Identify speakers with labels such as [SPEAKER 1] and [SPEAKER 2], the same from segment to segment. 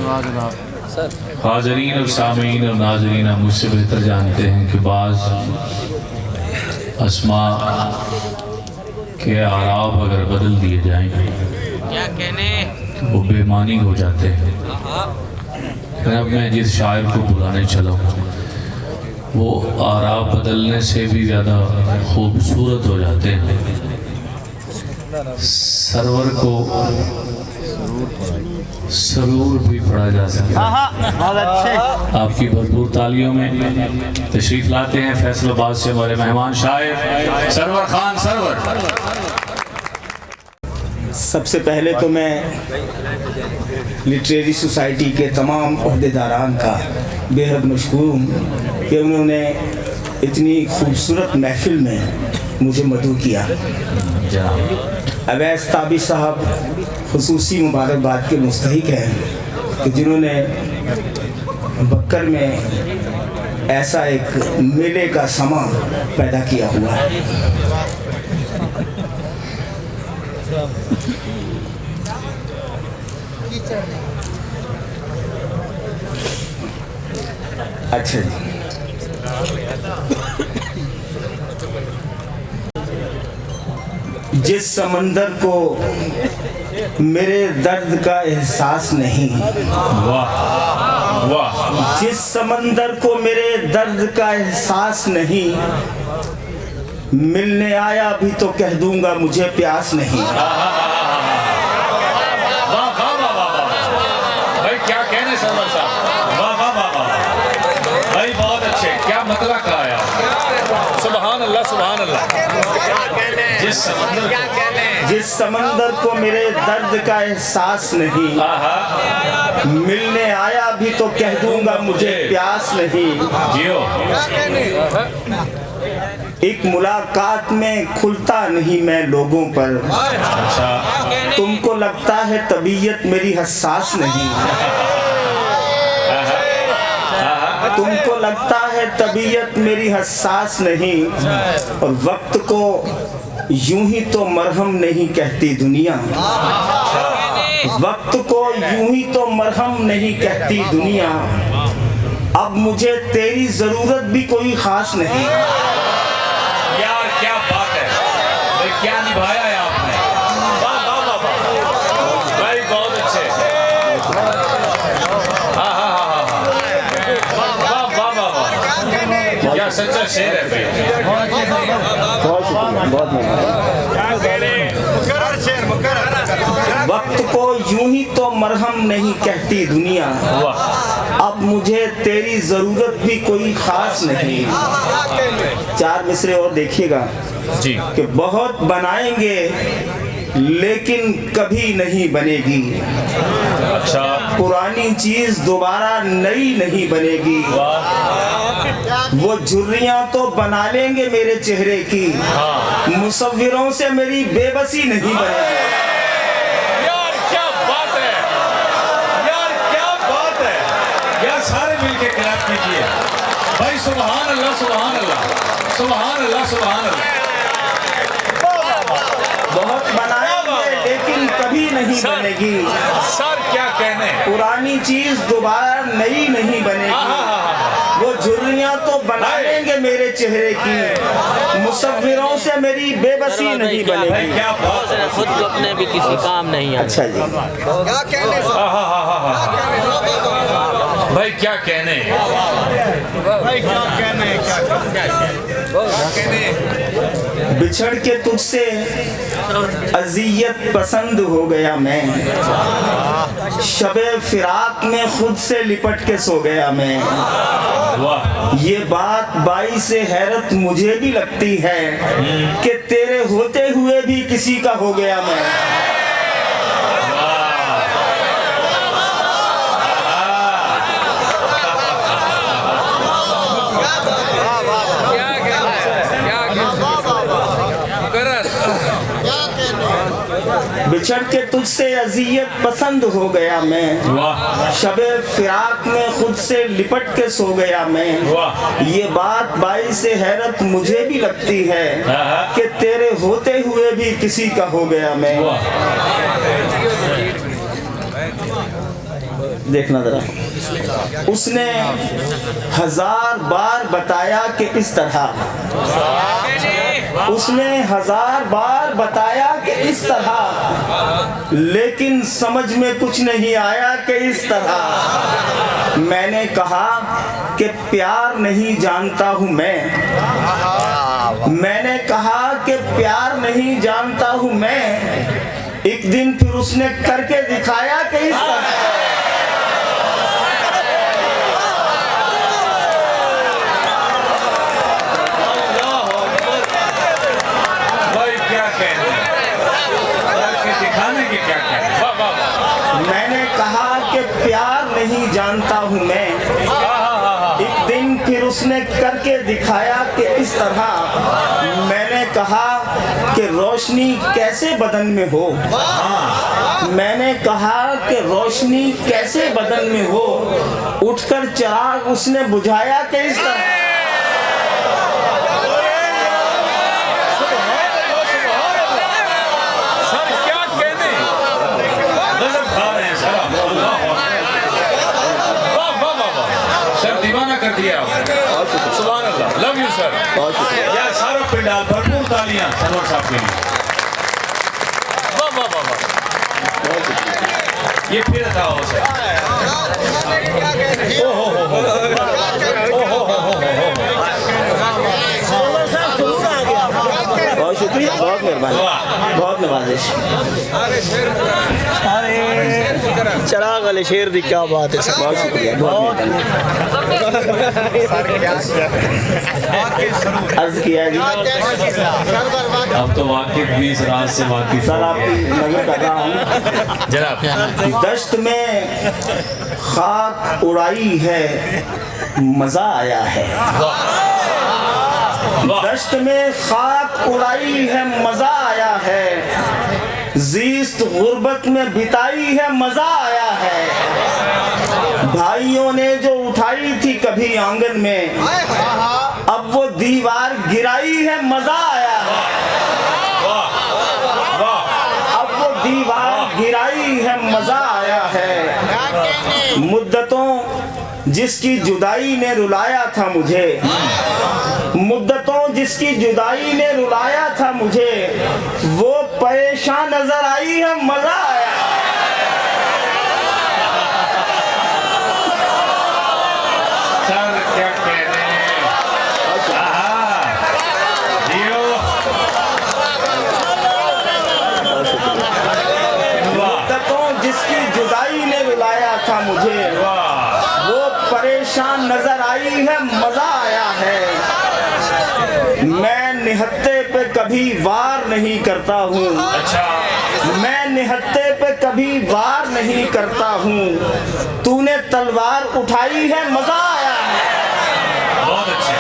[SPEAKER 1] हाज़रीन और सामीन और नाज़रीन मुझसे बेहतर जानते हैं कि बाज़ अस्मा के आराब अगर बदल दिए जाएं
[SPEAKER 2] क्या कहने
[SPEAKER 1] तो वो बेमानी हो जाते हैं। अब मैं जिस शायर को बुलाने चला हूँ वो आराब बदलने से भी ज़्यादा खूबसूरत हो जाते हैं। सरवर को सरूर भी पढ़ा जा सकता है।
[SPEAKER 3] बहुत अच्छे।
[SPEAKER 1] आपकी भरपूर तालियों में तशरीफ लाते हैं फैसलाबाद से हमारे मेहमान शायर सरवर खान सरवर।
[SPEAKER 3] सबसे पहले तो मैं लिटरेरी सोसाइटी के तमाम अहदेदारान का बेहद मशकूर हूँ कि उन्होंने इतनी खूबसूरत महफिल में मुझे मदऊ किया। अवैस ताबी साहब खुसूसी मुबारकबाद के मुस्तहिक हैं कि जिन्होंने बक्कर में ऐसा एक मेले का समा पैदा किया हुआ है। अच्छा जी, जिस समंदर को मेरे दर्द का एहसास नहीं,
[SPEAKER 1] वाह वाह,
[SPEAKER 3] जिस समंदर को मेरे दर्द का एहसास नहीं, मिलने आया भी तो कह दूंगा मुझे प्यास नहीं।
[SPEAKER 1] भाई क्या कहने सरवर साहब, वाह वाह वाह वाह भाई, बहुत अच्छे, क्या मतलब कहा यार, सुभान अल्लाह सुभान अल्लाह।
[SPEAKER 3] जिस समंदर को मेरे दर्द का एहसास नहीं, मिलने आया भी तो कह दूंगा मुझे प्यास नहीं।
[SPEAKER 1] जियो
[SPEAKER 3] एक मुलाकात में खुलता नहीं मैं लोगों पर,
[SPEAKER 1] अच्छा
[SPEAKER 3] तुमको लगता है तबीयत मेरी हसास नहीं। तुमको लगता है तबीयत मेरी हसास नहीं, और वक्त को यूं ही तो मरहम नहीं कहती दुनिया। वक्त को यूं ही तो मरहम नहीं कहती दुनिया, अब मुझे तेरी जरूरत भी कोई खास नहीं।
[SPEAKER 1] यार क्या बात है भाई, क्या निभाया है आपने, वाह वाह वाह वाह भाई, बहुत अच्छे, हाँ हाँ हाँ हाँ, वाह वाह वाह वाह, क्या सच्चा शेर है भाई।
[SPEAKER 3] वक्त को यूं ही तो मरहम नहीं कहती दुनिया, अब मुझे तेरी जरूरत भी कोई खास नहीं। चार मिसरे और देखिएगा
[SPEAKER 1] जी,
[SPEAKER 3] कि बहुत बनाएंगे लेकिन कभी नहीं बनेगी।
[SPEAKER 1] अच्छा,
[SPEAKER 3] पुरानी चीज दोबारा नई नहीं बनेगी। वो झुर्रियां तो बना लेंगे मेरे चेहरे की, मुसव्विरों से मेरी बेबसी नहीं बनेगी।
[SPEAKER 1] यार क्या बात है, यार क्या बात है, यार सारे मिलके क्लैप कीजिए भाई, सुभान अल्लाह सुभान अल्लाह सुभान अल्लाह सुभान अल्लाह।
[SPEAKER 3] बहुत बनाएंगे लेकिन कभी नहीं बनेगी।
[SPEAKER 1] सर क्या कहने,
[SPEAKER 3] पुरानी चीज दोबारा नई नहीं बनेगी। वो झुर्रियां तो बना लेंगे मेरे चेहरे की, मुसव्विरों से मेरी बेबसी नहीं बनेगी।
[SPEAKER 1] क्या बात है,
[SPEAKER 2] खुद को अपने भी किसी काम नहीं है।
[SPEAKER 3] अच्छा जी,
[SPEAKER 4] क्या कहने
[SPEAKER 1] भाई, क्या कहने
[SPEAKER 4] भाई, क्या कहने, क्या कहने।
[SPEAKER 3] बिछड़ के तुझसे अजियत पसंद हो गया मैं, शबे फिराक में खुद से लिपट के सो गया मैं।
[SPEAKER 1] वाह,
[SPEAKER 3] ये बात बाई से हैरत मुझे भी लगती है कि तेरे होते हुए भी किसी का हो गया मैं। बिछड़ के तुझसे अजियत पसंद हो गया मैं,
[SPEAKER 1] वाह,
[SPEAKER 3] शबे फिराक में खुद से लिपट के सो गया मैं।
[SPEAKER 1] वाह,
[SPEAKER 3] ये बात बाई से हैरत मुझे भी लगती है कि तेरे होते हुए भी किसी का हो गया मैं। देखना जरा। उसने 1000 बार बताया कि इस तरह, उसने 1000 बार बताया कि इस तरह, लेकिन समझ में कुछ नहीं आया कि इस तरह। मैंने कहा कि प्यार नहीं जानता हूँ मैं, मैंने कहा कि प्यार नहीं जानता हूँ मैं। एक दिन फिर उसने करके दिखाया कि इस तरह। मैंने कहा कि प्यार नहीं जानता हूँ मैं। एक दिन फिर उसने करके दिखाया कि इस तरह। मैंने कहा कि रोशनी कैसे बदन में हो, मैंने कहा कि रोशनी कैसे बदन में हो। उठकर चिराग उसने बुझाया कि इस तरह।
[SPEAKER 1] कर दिया सुभान अल्लाह, लव यू सर। यार सारा पिंडाल भरपूर तालियां सरवर साहब के लिए। वाह वाह वाह वाह, ये फिर था हो सर। ओ हो
[SPEAKER 3] बहुत शुक्रिया, बहुत मेहरबानी, बहुत नवाजिश।
[SPEAKER 5] चिराग वाले शेर दी क्या बात है सर,
[SPEAKER 3] बहुत शुक्रिया, बहुत अर्ज किया जी।
[SPEAKER 1] अब तो वाकिफ भी इस राज से वाकिफ।
[SPEAKER 3] सर आपकी नजर कर रहा हूँ
[SPEAKER 1] जनाब।
[SPEAKER 3] दश्त में खाक उड़ाई है, मजा आया है। दश्त में खाक उड़ाई है, मजा आया है। ज़ीस्त गुर्बत में बिताई है, मजा आया है। भाइयों ने जो उठाई थी कभी आंगन में, अब वो दीवार गिराई है, मजा आया है। अब वो दीवार गिराई है, मजा आया है। मुद्दतों जिसकी जुदाई ने रुलाया था मुझे, मुद्दतों जिसकी जुदाई ने रुलाया था मुझे, वो परेशान नजर आई है, मजा आया।
[SPEAKER 1] सर क्या कह रहे हैं?
[SPEAKER 3] मुद्दतों जिसकी जुदाई ने रुलाया था मुझे, वो परेशान नजर आई है, मजा आया है। मैं निहत्ते पे कभी वार नहीं करता हूँ, मैं निहत्ते पे कभी वार नहीं करता हूँ। तूने तलवार उठाई है, मजा आया है।
[SPEAKER 1] बहुत अच्छे,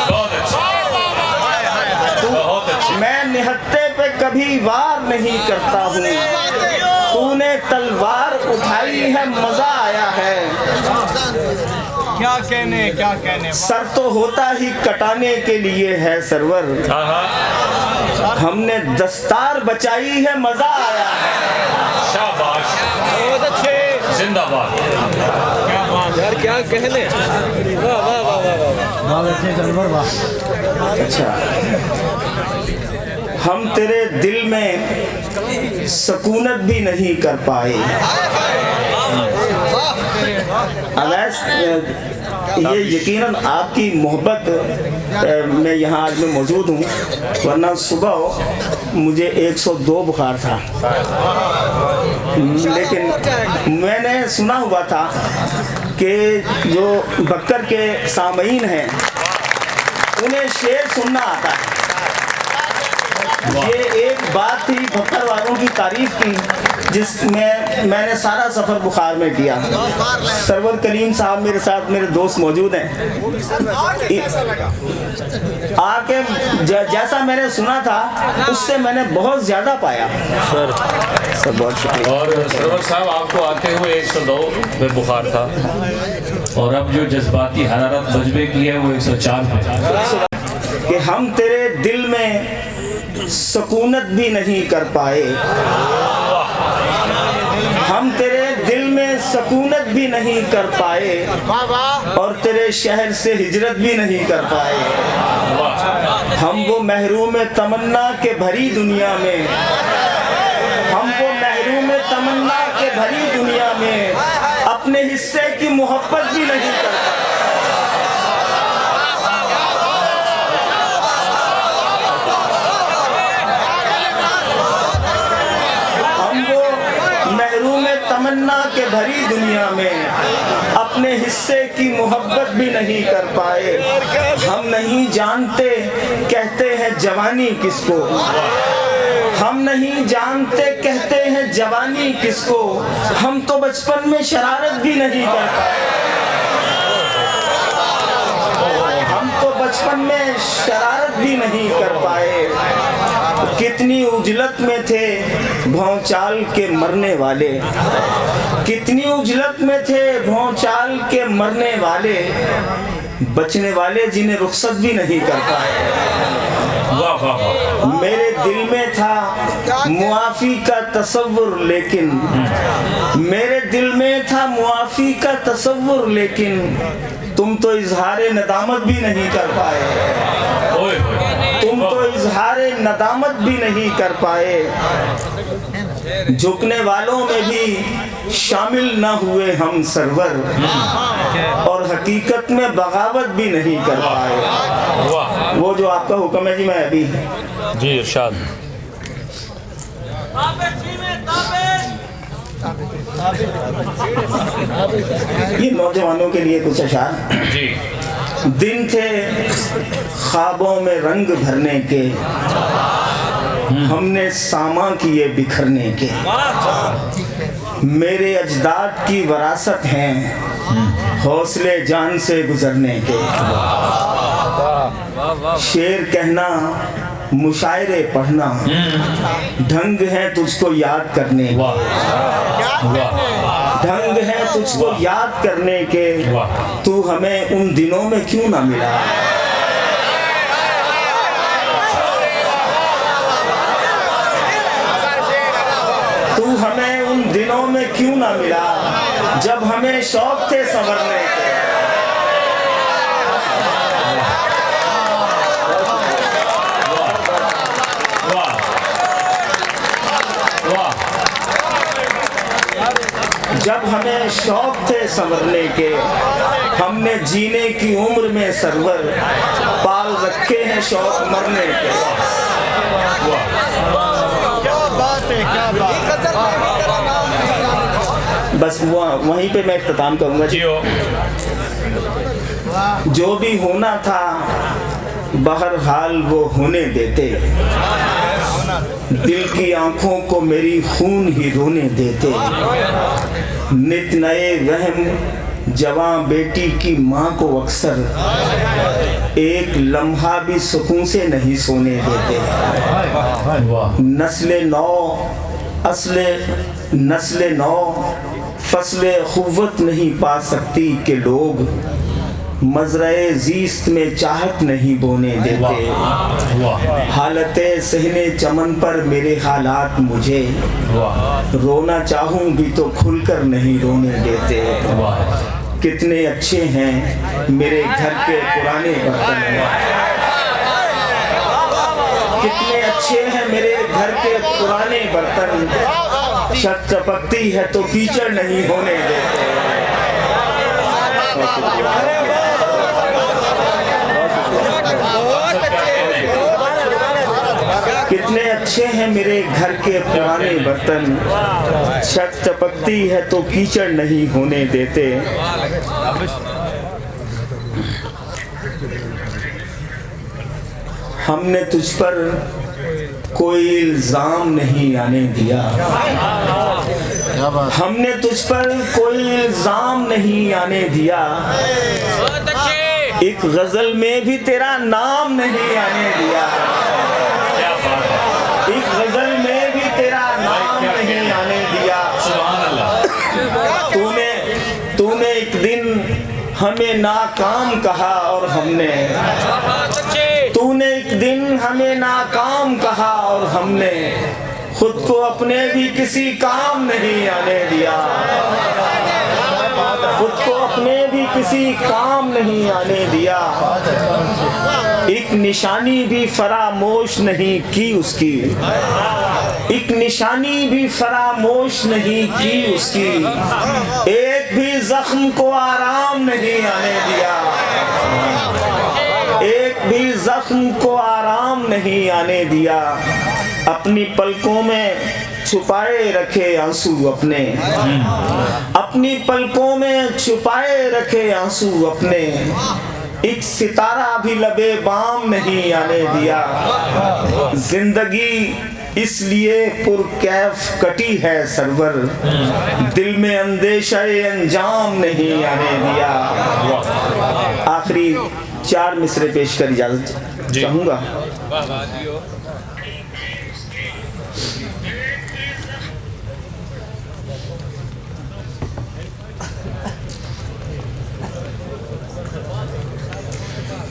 [SPEAKER 1] बहुत अच्छे, बहुत अच्छे।
[SPEAKER 3] मैं निहत्ते पे कभी वार नहीं करता हूँ। तूने तलवार उठाई है, मजा आया है।
[SPEAKER 4] क्या कहने, क्या कहने।
[SPEAKER 3] सर तो होता ही कटाने के लिए है सरवर, हमने दस्तार बचाई है, मजा आया है।
[SPEAKER 1] शाबाश,
[SPEAKER 4] बहुत अच्छे,
[SPEAKER 1] जिंदाबाद।
[SPEAKER 5] यार क्या कहने। वाह वाह वाह वाह बहुत अच्छे सरवर, वाह।
[SPEAKER 3] अच्छा, हम तेरे दिल में सकूनत भी नहीं कर पाए। अवैस ये यकीनन आपकी मोहब्बत में यहाँ आज मैं मौजूद हूँ, वरना सुबह मुझे 102 बुखार था। लेकिन मैंने सुना हुआ था कि जो बक्कर के सामईन हैं उन्हें शेर सुनना आता है। ये एक बात थी बक्कर वालों की तारीफ की, जिसमें मैंने सारा सफ़र बुखार में किया। सरवर करीम साहब मेरे साथ, मेरे दोस्त मौजूद हैं। आके जैसा मैंने सुना था उससे मैंने बहुत ज़्यादा पाया। सर बहुत शुक्रिया।
[SPEAKER 1] और सरवर साहब आपको आते हुए 102 में बुखार था, और अब जो जज्बाती हरारत मजबे की है वो 104 है।
[SPEAKER 3] कि हम तेरे दिल में सकूनत भी नहीं कर पाए, हम तेरे दिल में सकून भी नहीं कर पाए और तेरे शहर से हिजरत भी नहीं कर पाए। हम वो महरूम तमन्ना के भरी दुनिया में, हम वो महरूम तमन्ना के भरी दुनिया में अपने हिस्से की मोहब्बत भी नहीं कर पाए। तमन्ना के भरी दुनिया में अपने हिस्से की मोहब्बत भी नहीं कर पाए। हम नहीं जानते कहते हैं जवानी किसको, हम नहीं जानते कहते हैं जवानी किसको, हम तो बचपन में शरारत भी नहीं कर पाए। हम तो बचपन में शरारत भी नहीं कर पाए। कितनी उजलत में थे भौचाल के मरने वाले, कितनी उजलत में थे भौचाल के मरने वाले, बचने वाले जिन्हें रुखसत भी नहीं कर पाए। मेरे दिल में था मुआफी का तसव्वुर लेकिन, मेरे दिल में था मुआफी का तसव्वुर लेकिन तुम तो इजहारे नदामत भी नहीं कर पाए। तुम तो इजहारे नदामत भी नहीं कर पाए। झुकने वालों में भी शामिल ना हुए हम सरवर, और हकीकत में बगावत भी नहीं कर पाए। वो जो आपका हुक्म है जी, मैं अभी
[SPEAKER 1] जी इरशाद।
[SPEAKER 3] ये नौजवानों के लिए कुछ अशार
[SPEAKER 1] जी।
[SPEAKER 3] दिन थे ख्वाबों में रंग भरने के, हमने सामा किए बिखरने के। मेरे अजदाद की वरासत हैं हौसले जान से गुजरने के। शेर कहना मुशायरे पढ़ना ढंग है तुझको याद करने के, ढंग है तुझको याद करने के। तू हमें उन दिनों में क्यों ना मिला। तू हमें उन दिनों में क्यों ना मिला जब हमें शौक थे संवरने के। जब हमें शौक थे संवरने के, हमने जीने की उम्र में सरवर पाल रखे हैं शौक मरने के।
[SPEAKER 4] क्या बात है, क्या बात है।
[SPEAKER 3] बस वहीं पे मैं इख्तिताम करूंगा जी। जो भी होना था बहरहाल वो होने देते, दिल की आंखों को मेरी खून ही रोने देते। नित नए वहम जवां बेटी की माँ को अक्सर एक लम्हा भी सुकून से नहीं सोने देते। नस्ले नौ फसले खुव्वत नहीं पा सकती के लोग मजराए जीस्त में चाहत नहीं बोने देते। हालते सहने चमन पर मेरे हालात मुझे रोना चाहूं भी तो खुलकर नहीं रोने देते। कितने अच्छे हैं मेरे घर के पुराने बर्तन, कितने अच्छे हैं मेरे घर के पुराने बर्तन। छत चपकती है तो कीचड़ नहीं होने देते। कितने अच्छे हैं मेरे घर के पुराने बर्तन, छत चपकती है तो कीचड़ नहीं होने देते। हमने तुझ पर कोई इल्जाम नहीं आने दिया, हमने तुझ पर कोई इल्जाम नहीं आने दिया। एक गजल में भी तेरा नाम नहीं आने दिया, एक गजल में भी तेरा नाम नहीं आने दिया। तूने एक दिन हमें नाकाम कहा और हमने, तूने एक दिन हमें नाकाम कहा और हमने खुद को अपने भी किसी काम नहीं आने दिया। खुद को अपने भी किसी काम नहीं आने दिया, एक निशानी भी फरामोश नहीं की उसकी, एक निशानी भी फरामोश नहीं की उसकी, एक भी जख्म को आराम नहीं आने दिया, एक भी जख्म को आराम नहीं आने दिया। अपनी पलकों में छुपाए रखे आंसू अपने, अपनी पलकों में छुपाए रखे आंसू अपने, एक सितारा भी लबे बाम नहीं आने दिया। जिंदगी इसलिए पुरकैफ कटी है सरवर, दिल में अंदेशा अंजाम नहीं आने दिया। आखिरी 4 मिसरे पेश कर इजाजत चाहूंगा।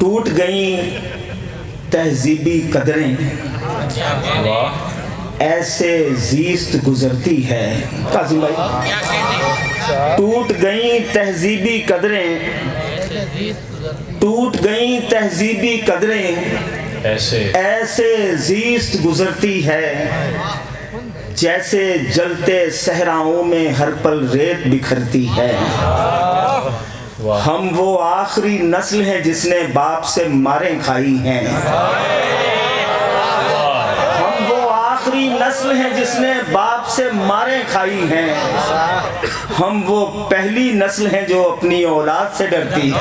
[SPEAKER 3] टूट गई तहजीबी कदरें, ऐसे जीस्त गुजरती है। कासिम भाई, टूट गई तहजीबी कदरें, टूट गई तहजीबी कदरें, ऐसे जीस्त गुजरती है, जैसे जलते सहराओं में हर पल रेत बिखरती है। हम वो आखिरी नस्ल है जिसने बाप से मारें खाई हैं, हम वो आखिरी नस्ल है जिसने बाप से मारें खाई हैं, हम वो पहली नस्ल है जो अपनी औलाद से डरती है।